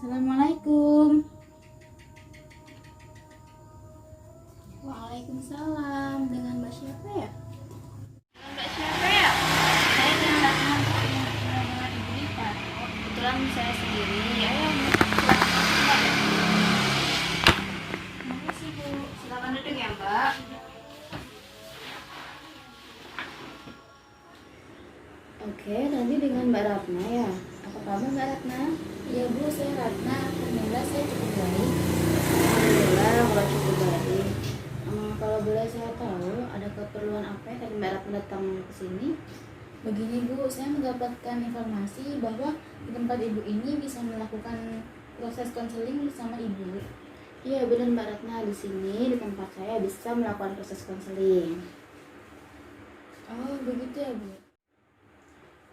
Assalamualaikum. Waalaikumsalam. Dengan Mbak siapa ya? Mbak siapa ya? Saya dengan Ratna dengan Ibu Rita. Oh, kebetulan saya sendiri. Ayo, Makasih Bu. silakan duduk ya Mbak. Oke, tadi dengan Mbak Ratna ya. Apa kabar Mbak Ratna? Iya Bu, saya Ratna. Alhamdulillah saya cukup baik. Alhamdulillah kalau cukup baik. Kalau boleh saya tahu ada keperluan apa ya tadi Mbak Ratna datang ke sini? Begini Bu, saya mendapatkan informasi bahwa di tempat Ibu ini bisa melakukan proses konseling bersama Ibu. Iya benar Mbak Ratna, di sini di tempat saya bisa melakukan proses konseling. Oh begitu ya Bu.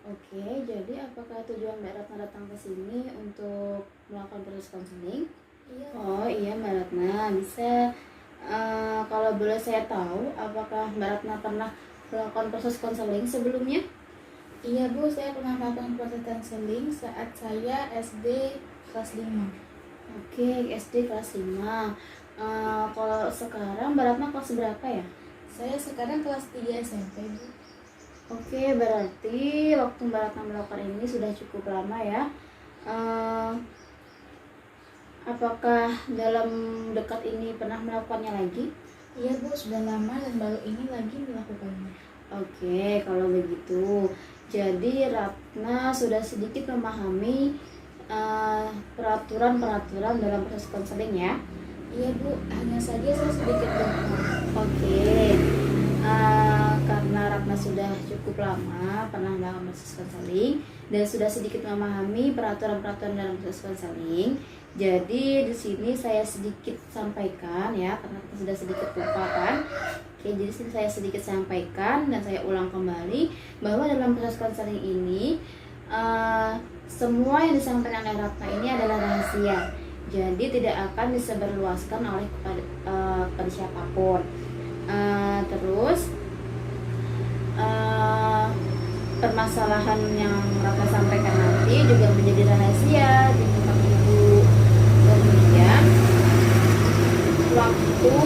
Oke, jadi apakah tujuan Mbak Ratna datang ke sini untuk melakukan proses konseling? Iya. Oh iya Mbak Ratna, bisa kalau boleh saya tahu apakah Mbak Ratna pernah melakukan proses konseling sebelumnya? Iya Bu, saya pernah melakukan proses konseling saat saya SD kelas 5. Oke, SD kelas 5. Kalau sekarang Mbak Ratna kelas berapa ya? Saya sekarang kelas 3 SMP Bu. Oke, berarti waktu Mbak Ratna melakukan ini sudah cukup lama ya. Apakah dalam dekat ini pernah melakukannya lagi? Iya Bu, sudah lama dan baru ini lagi melakukannya. Oke, kalau begitu, jadi Ratna sudah sedikit memahami peraturan-peraturan dalam proses konseling ya? Iya Bu, hanya saja saya sedikit lupa. Oke, karena Ratna sudah cukup lama pernah melakukan proses konseling dan sudah sedikit memahami peraturan-peraturan dalam proses konseling. Jadi di sini saya sedikit sampaikan ya, karena sudah sedikit lupa kan. Oke, jadi sini saya sedikit sampaikan dan saya ulang kembali bahwa dalam proses konseling ini semua yang disampaikan oleh Ratna ini adalah rahasia. Jadi tidak akan disebarluaskan oleh kepada siapapun. Terus permasalahan yang Ratna sampaikan nanti juga menjadi rahasia di tempat Ibu. Kemudian waktu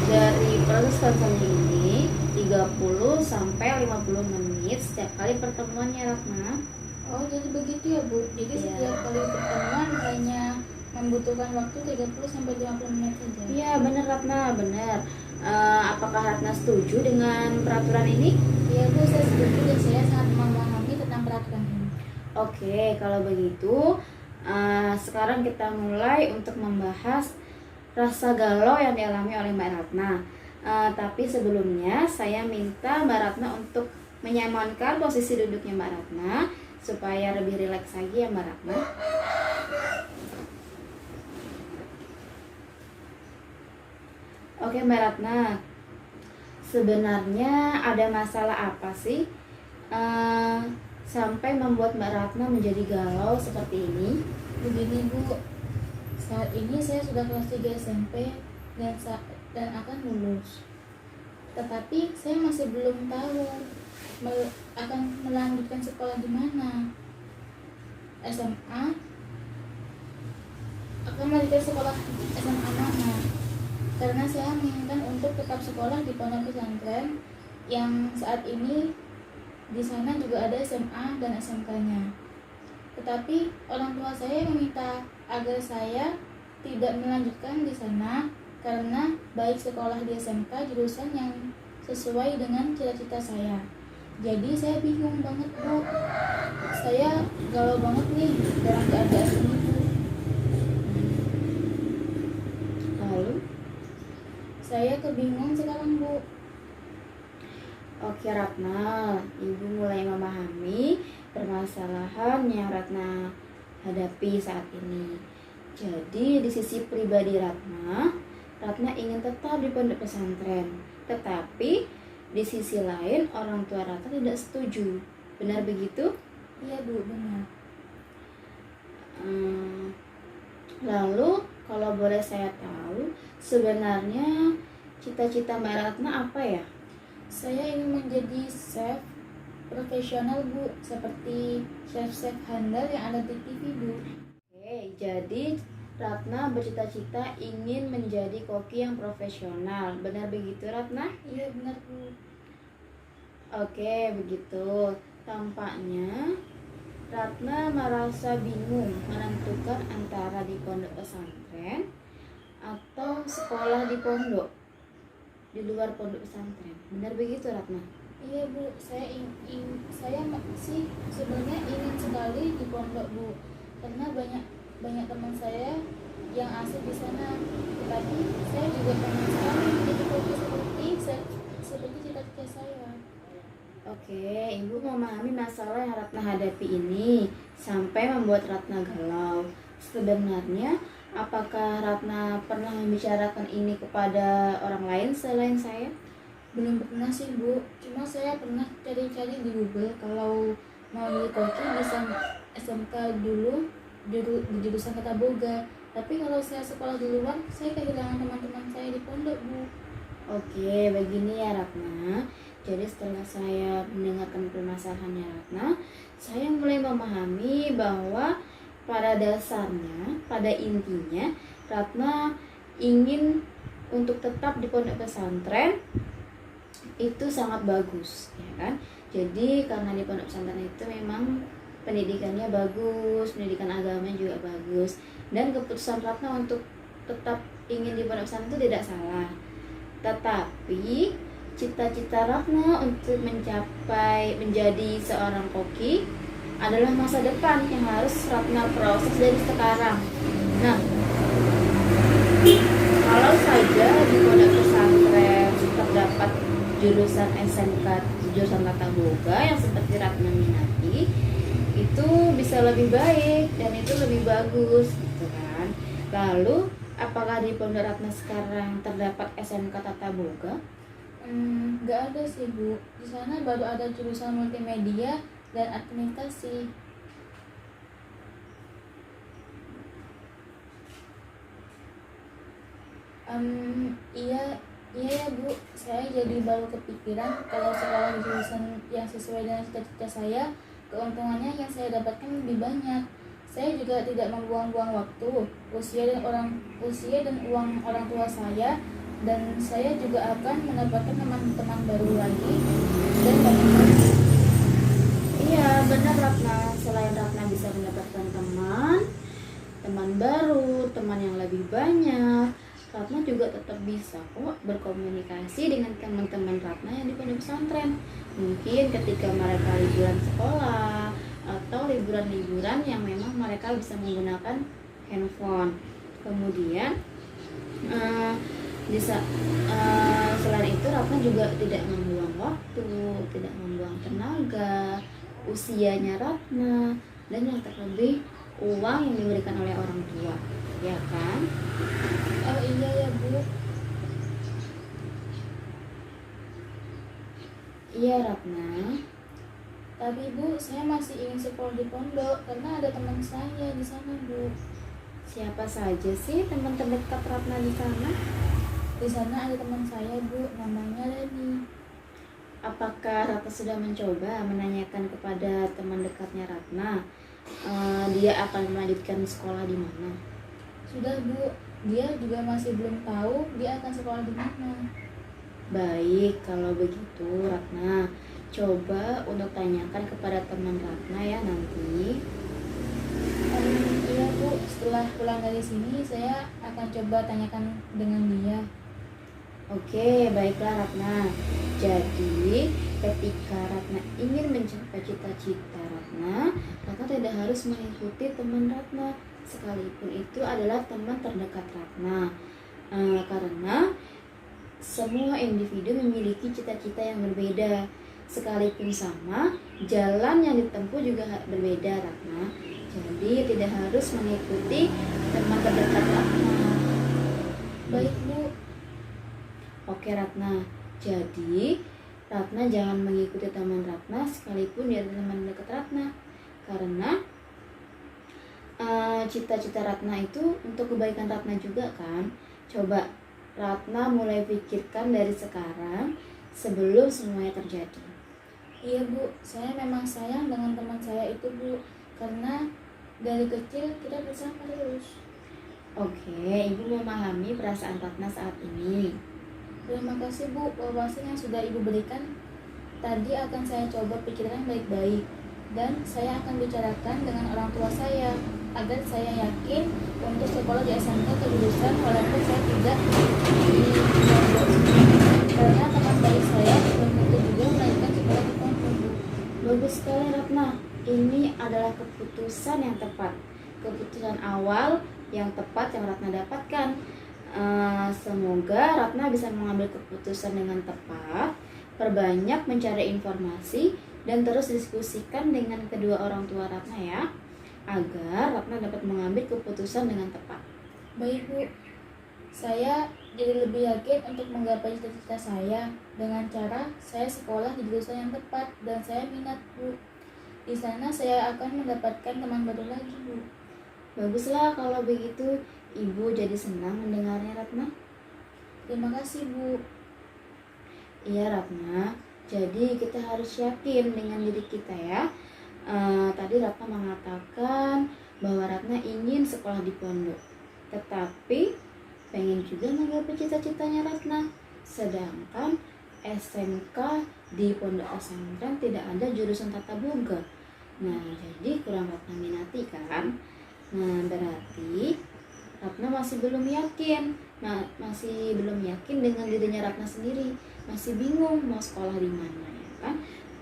dari proses konseling ini 30 sampai 50 menit setiap kali pertemuannya Ratna. Oh, jadi begitu ya Bu. Jadi setiap kali pertemuan hanya membutuhkan waktu 30 sampai 50 menit saja. Iya, benar Ratna, benar. Apakah Ratna setuju dengan peraturan ini? Iya Bu, saya setuju dan saya sangat memahami tentang peraturan ini. Oke, kalau begitu sekarang kita mulai untuk membahas rasa galau yang dialami oleh Mbak Ratna. Tapi sebelumnya saya minta Mbak Ratna untuk menyamankan posisi duduknya Mbak Ratna supaya lebih rileks lagi ya Mbak Ratna. Oke Mbak Ratna, sebenarnya ada masalah apa sih sampai membuat Mbak Ratna menjadi galau seperti ini? Begini Bu, saat ini saya sudah kelas 3 SMP dan akan lulus. Tetapi saya masih belum tahu akan melanjutkan sekolah di mana. SMA akan melanjutkan sekolah SMA mana? Karena saya menginginkan untuk tetap sekolah di pondok pesantren yang saat ini di sana juga ada SMA dan SMK-nya. Tetapi orang tua saya meminta agar saya tidak melanjutkan di sana karena baik sekolah di SMK jurusan yang sesuai dengan cita-cita saya. Jadi saya bingung banget Bu. Saya galau banget nih dalam keadaan ini Bu. Lalu saya kebingungan sekarang Bu. Oke Ratna, Ibu mulai memahami permasalahan yang Ratna hadapi saat ini. Jadi di sisi pribadi Ratna ingin tetap di pondok pesantren. Tetapi di sisi lain orang tua Ratna tidak setuju. Benar begitu? Iya Bu, benar. Lalu kalau boleh saya tahu, sebenarnya cita-cita Mbak Ratna apa ya? Saya ingin menjadi chef profesional Bu, seperti chef-chef handal yang ada di TV Bu. Oke, Jadi Ratna bercita-cita ingin menjadi koki yang profesional. Benar begitu Ratna? Iya benar Bu. Oke, begitu. Tampaknya Ratna merasa bingung menentukan antara di pondok pesantren atau sekolah di pondok, di luar pondok pesantren. Benar begitu Ratna? Iya Bu, saya sih sebenarnya ingin sekali di pondok Bu, karena banyak teman saya yang asik di sana. Tetapi saya juga pengen sekali menjadi koki seperti cita-cita saya. Oke, Ibu memahami masalah yang Ratna hadapi ini sampai membuat Ratna galau. Sebenarnya, apakah Ratna pernah membicarakan ini kepada orang lain selain saya? Belum pernah sih Bu, cuma saya pernah cari-cari di Google kalau mau jadi koki bisa SMK dulu di jurusan Tata Boga. Tapi kalau saya sekolah di luar, saya kehilangan teman-teman saya di pondok Bu. Oke, begini ya Ratna. Jadi setelah saya mendengarkan permasalahannya Ratna, saya mulai memahami bahwa pada dasarnya, pada intinya, Ratna ingin untuk tetap di pondok pesantren itu sangat bagus, ya kan? Jadi karena di pondok pesantren itu memang pendidikannya bagus, pendidikan agamanya juga bagus, dan keputusan Ratna untuk tetap ingin di pondok pesantren itu tidak salah. Tetapi cita-cita Ratna untuk mencapai menjadi seorang koki adalah masa depan yang harus Ratna proses dari sekarang. Nah, kalau saja di pondok pesantren terdapat jurusan SMK, jurusan Tata Boga yang seperti Ratna minati, itu bisa lebih baik dan itu lebih bagus, gitu kan. Lalu, apakah di pondok Ratna sekarang terdapat SMK Tata Boga? Nggak ada sih Bu. Di sana baru ada jurusan multimedia dan administrasi. Iya ya Bu. Saya jadi baru kepikiran kalau sekolah di jurusan yang sesuai dengan cita-cita saya, keuntungannya yang saya dapatkan lebih banyak. Saya juga tidak membuang-buang waktu, usia dan uang orang tua saya, dan saya juga akan mendapatkan teman-teman baru lagi dan banyak lagi. Iya, benar Ratna. Selain Ratna bisa mendapatkan teman baru, teman yang lebih banyak, Ratna juga tetap bisa kok berkomunikasi dengan teman-teman Ratna yang di pondok pesantren. Mungkin ketika mereka liburan sekolah atau liburan-liburan yang memang mereka bisa menggunakan handphone. Kemudian selain itu Ratna juga tidak membuang waktu, tidak membuang tenaga, usianya Ratna, dan yang terlebih uang yang diberikan oleh orang tua, ya kan? Oh iya ya Bu. Iya Ratna. Tapi Bu, saya masih ingin sekolah di pondok karena ada teman saya di sana Bu. Siapa saja sih teman terdekat Ratna di sana? Di sana ada teman saya Bu, namanya Reni. Apakah Ratna sudah mencoba menanyakan kepada teman dekatnya Ratna, dia akan melanjutkan sekolah di mana? Sudah Bu, dia juga masih belum tahu dia akan sekolah di mana. Baik, kalau begitu Ratna coba untuk tanyakan kepada teman Ratna ya nanti. Iya Bu, setelah pulang dari sini saya akan coba tanyakan dengan dia. Oke, baiklah Ratna. Jadi, ketika Ratna ingin mencapai cita-cita Ratna tidak harus mengikuti teman Ratna, sekalipun itu adalah teman terdekat Ratna. Karena semua individu memiliki cita-cita yang berbeda. Sekalipun sama, jalan yang ditempuh juga berbeda Ratna. Jadi, tidak harus mengikuti teman terdekat Ratna. Baik Bu. Oke Ratna, jadi Ratna jangan mengikuti teman Ratna sekalipun dia teman dekat Ratna, karena cita-cita Ratna itu untuk kebaikan Ratna juga kan. Coba Ratna mulai pikirkan dari sekarang sebelum semuanya terjadi. Iya Bu, saya memang sayang dengan teman saya itu Bu, karena Dari kecil kita bersama terus. Oke, Ibu memahami perasaan Ratna saat ini. Terima kasih Bu, wawasan yang sudah Ibu berikan. Tadi akan saya coba pikirkan baik-baik, dan saya akan bicarakan dengan orang tua saya agar saya yakin untuk sekolah di SMK kejurusan walaupun saya tidak di pondok. Karena teman baik saya belum tentu juga melanjutkan sekolah di pondok Bu. Bagus sekali Ratna, ini adalah keputusan yang tepat. Keputusan awal yang tepat yang Ratna dapatkan. Semoga Ratna bisa mengambil keputusan dengan tepat, perbanyak mencari informasi, dan terus diskusikan dengan kedua orang tua Ratna ya, agar Ratna dapat mengambil keputusan dengan tepat. Baik Bu, saya jadi lebih yakin untuk menggapai cita-cita saya dengan cara saya sekolah di jurusan yang tepat dan saya minat Bu. Di sana saya akan mendapatkan teman baru lagi Bu. Baguslah kalau begitu, Ibu jadi senang mendengarnya Ratna. Terima kasih Bu. Iya Ratna, jadi kita harus yakin dengan diri kita ya. Tadi Ratna mengatakan bahwa Ratna ingin sekolah di pondok, tetapi pengen juga menggapai cita-citanya Ratna. Sedangkan SMK di pondok pesantren tidak ada jurusan tata boga. Nah, jadi kurang Ratna minati kan? Nah, berarti Ratna masih belum yakin. Masih belum yakin dengan dirinya Ratna sendiri. Masih bingung mau sekolah di mana ya kan?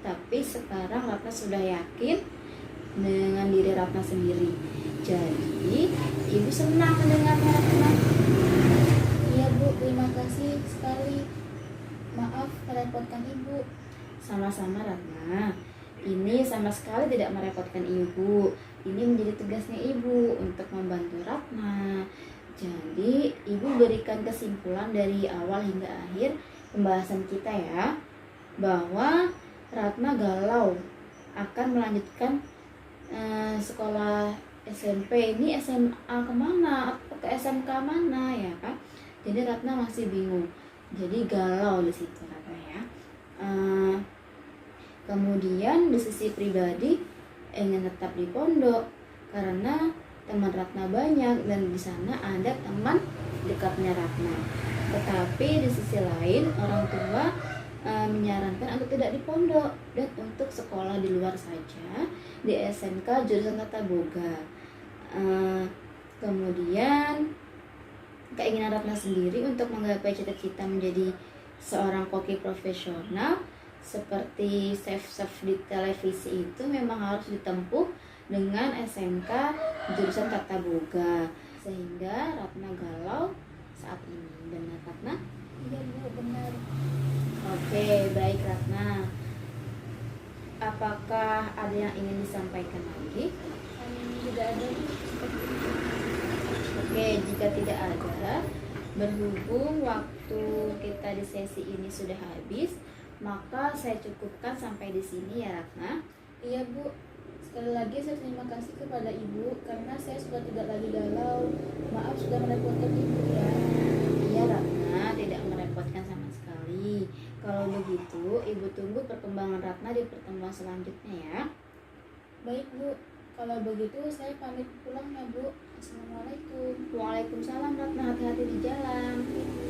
Tapi sekarang Ratna sudah yakin dengan diri Ratna sendiri. Jadi, Ibu senang mendengarnya Ratna. Iya Bu, terima kasih sekali. Maaf merepotkan Ibu. Sama-sama Ratna. Ini sama sekali tidak merepotkan Ibu. Ini menjadi tugasnya Ibu untuk membantu Ratna. Jadi, Ibu berikan kesimpulan dari awal hingga akhir pembahasan kita ya, bahwa Ratna galau akan melanjutkan sekolah SMP ini, SMA kemana atau ke SMK mana ya kan? Jadi Ratna masih bingung. Jadi galau di situ Ratna ya. Kemudian di sisi pribadi ingin tetap di pondok karena teman Ratna banyak dan di sana ada teman dekatnya Ratna. Tetapi di sisi lain orang tua menyarankan untuk tidak di pondok dan untuk sekolah di luar saja di SMK jurusan tata boga. Kemudian keinginan Ratna sendiri untuk menggapai cita-cita menjadi seorang koki profesional seperti chef di televisi itu memang harus ditempuh dengan SMK jurusan tata boga, sehingga Ratna galau saat ini. Benar Ratna? Iya Bu, benar. Oke, baik Ratna. Apakah ada yang ingin disampaikan lagi? Tidak ada Bu. Oke, jika tidak ada, berhubung waktu kita di sesi ini sudah habis, maka saya cukupkan sampai di sini ya Ratna. Iya Bu, sekali lagi saya terima kasih kepada Ibu karena saya sudah tidak lagi galau. Maaf sudah merepotkan Ibu ya. Iya Ratna, tidak merepotkan sama sekali. Kalau begitu, Ibu tunggu perkembangan Ratna di pertemuan selanjutnya ya. Baik Bu, kalau begitu saya pamit pulang ya Bu. Assalamualaikum. Waalaikumsalam Ratna, hati-hati di jalan. Ibu.